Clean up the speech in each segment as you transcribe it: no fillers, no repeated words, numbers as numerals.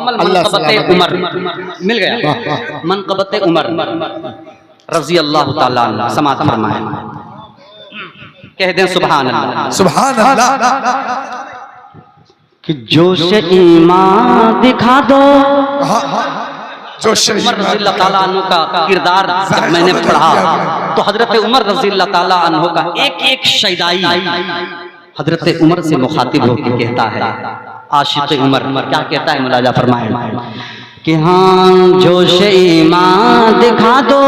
मनक़बत उमर मिल गया, मनक़बत उमर रज़ी अल्लाह ताला अन्हु समाअत फरमाए, कह दें सुभान अल्लाह, सुभान अल्लाह। कि जोश ईमान दिखा दो। जोश उमर रज़ी अल्लाह ताला अन्हु का किरदार जब मैंने पढ़ा तो हजरत उमर रज़ी अल्लाह ताला अन्हु का एक एक शैदाई हजरत उमर से मुखातिब होकर कहता है, आशिक़ उमर क्या कहता है, मुलाजा फरमाए कि हाँ जोश ईमान दिखा दो,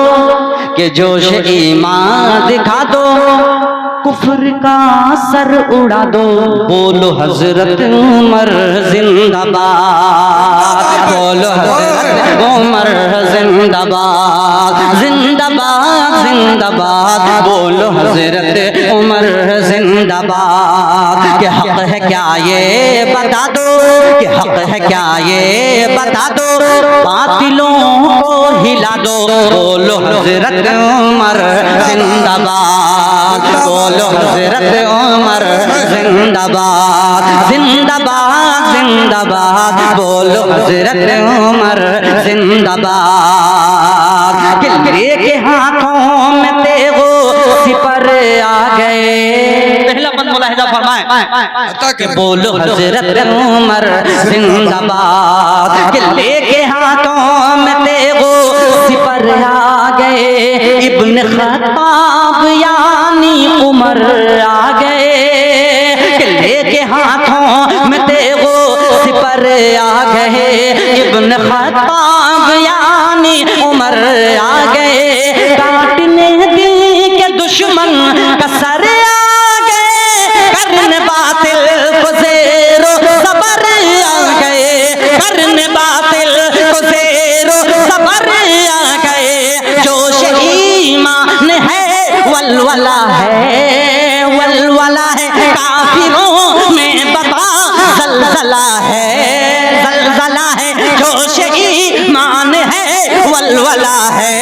कि जोश ईमान दिखा दो, कुफ्र का सर उड़ा दो, बोलो हजरत उमर जिंदाबाद, बोलो हजरत उमर जिंदाबाद, जिंदाबाद जिंदाबाद, बोलो हजरत उमर जिंदाबाद। कि हक है क्या ये बता दो, कि हक है क्या ये बता दो, बातिलों को हिला दो, बोलो हजरत उमर जिंदाबाद, बोलो हजरत उमर जिंदाबाद, जिंदाबाद जिंदाबाद, बोलो हजरत उमर जिंदाबाद। कि लेके हाथों में तेगो सिपर आ गए, पहला बंद मुलाहिजा फरमाए कि बोलो हजरत उमर जिंदाबाद। कि लेके हाथों में तेगो सिपर आ गए, इब्न खत्ताब यानी उमर आ गए, कि लेके हाथों में तेगो सिपर आ गए, इब्न खत्ताब यानी उमर आ गए, काटने दिल के दुश्मन का सर आ गए, करने बातिल को ज़ेरो सबर आ गए, करने बातिल को ज़ेरो सबर आ गए। जोश ईमान है वलवला है, वलवला है, काफिरों में बता जलजला है, जलजला है, जोश ईमान है वलवला है,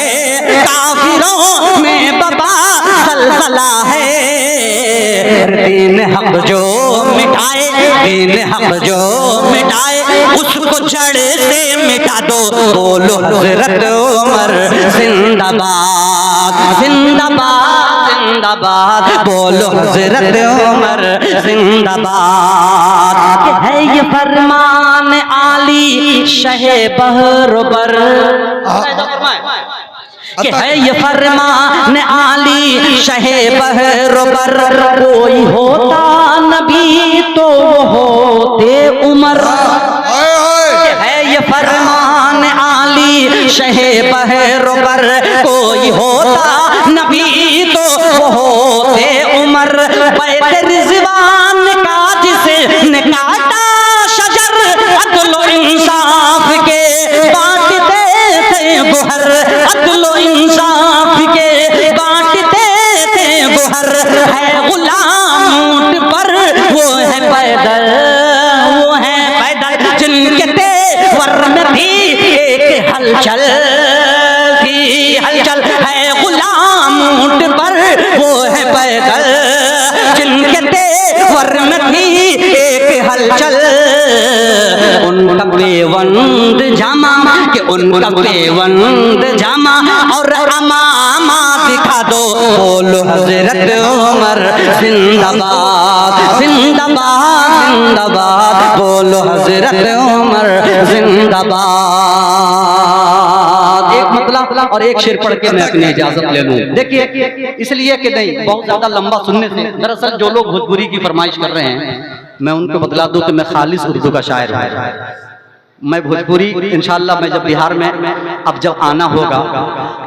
काफिरों में बता जलजला है। दीन हक जो मिटाए, दीन हक जो मिटाए, उसको जड़ से मिटा दो, बोलो हजरत उमर जिंदाबाद, जिंदाबाद जिंदाबाद, बोलो हजरत उमर जिंदाबाद। है ये फरमान आली शहे बहरोबर, कि है ये फरमान आली शहे बहरोबर, कोई होता नबी तो होते उमर। है ये फरमान आली शहे बहरोबर, कोई होता नबी तो होते उमर। बैत रिज़वान का जिसने काटा शजर, अदल इंसाफ के बांटते थे गुहर, अदल इंसाफ के बांटते थे गुहर। है गुलाम ऊंट पर वो है पैदल, वो है पैदल, जिनके तेवर में थी एक हलचल, थी हलचल। है गुलाम ऊंट पर वो है पैदल, जिनके तेवर में थी एक हलचल। उनका बेवंद जामा, कि उनका बेवंद जामा और अमामा दिखा दो, बोलो हजरत उमर जिंदाबाद, जिंदाबाद जिंदाबाद, बोलो हजरत उमर जिंदाबाद। एक मतलब और एक शेर पढ़ के मैं अपनी इजाजत ले लूं। देखिए इसलिए कि नहीं बहुत ज्यादा लंबा सुनने से, दरअसल जो लोग भोजपुरी की फरमाइश कर रहे हैं मैं उनको बतला दूं कि मैं खालिस उर्दू का शायर हूं। मैं भोजपुरी इंशाअल्लाह मैं जब बिहार में अब जब आना होगा,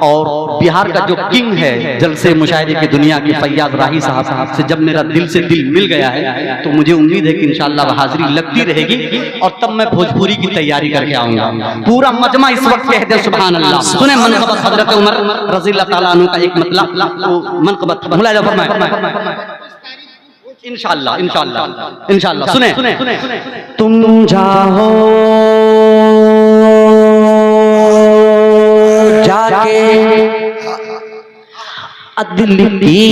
और बिहार का जो किंग है जलसे मुशायरे की दुनिया के फैयाज राही साहब से जब मेरा दिल से दिल मिल गया है, तो मुझे उम्मीद है कि इंशाअल्लाह हाजिरी लगती रहेगी, और तब मैं भोजपुरी की तैयारी करके आऊंगा। पूरा मजमा इस वक्त कहते हैं सुभान अल्लाह। सुने मनक़बत हजरत उमर रज़ी अल्लाह ताला अन्हु का एक मतलब मनक़बत मुलाहिजा फरमाए इंशाअल्लाह इंशाअल्लाह इंशाअल्लाह। सुने तुम जाओ जाके अदल की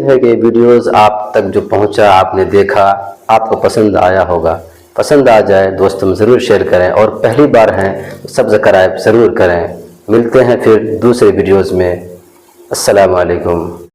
है कि वीडियोस आप तक जो पहुंचा, आपने देखा, आपको पसंद आया होगा, पसंद आ जाए दोस्तों में ज़रूर शेयर करें, और पहली बार हैं सब्सक्राइब ज़रूर करें। मिलते हैं फिर दूसरे वीडियोज़ में। अस्सलामु अलैकुम।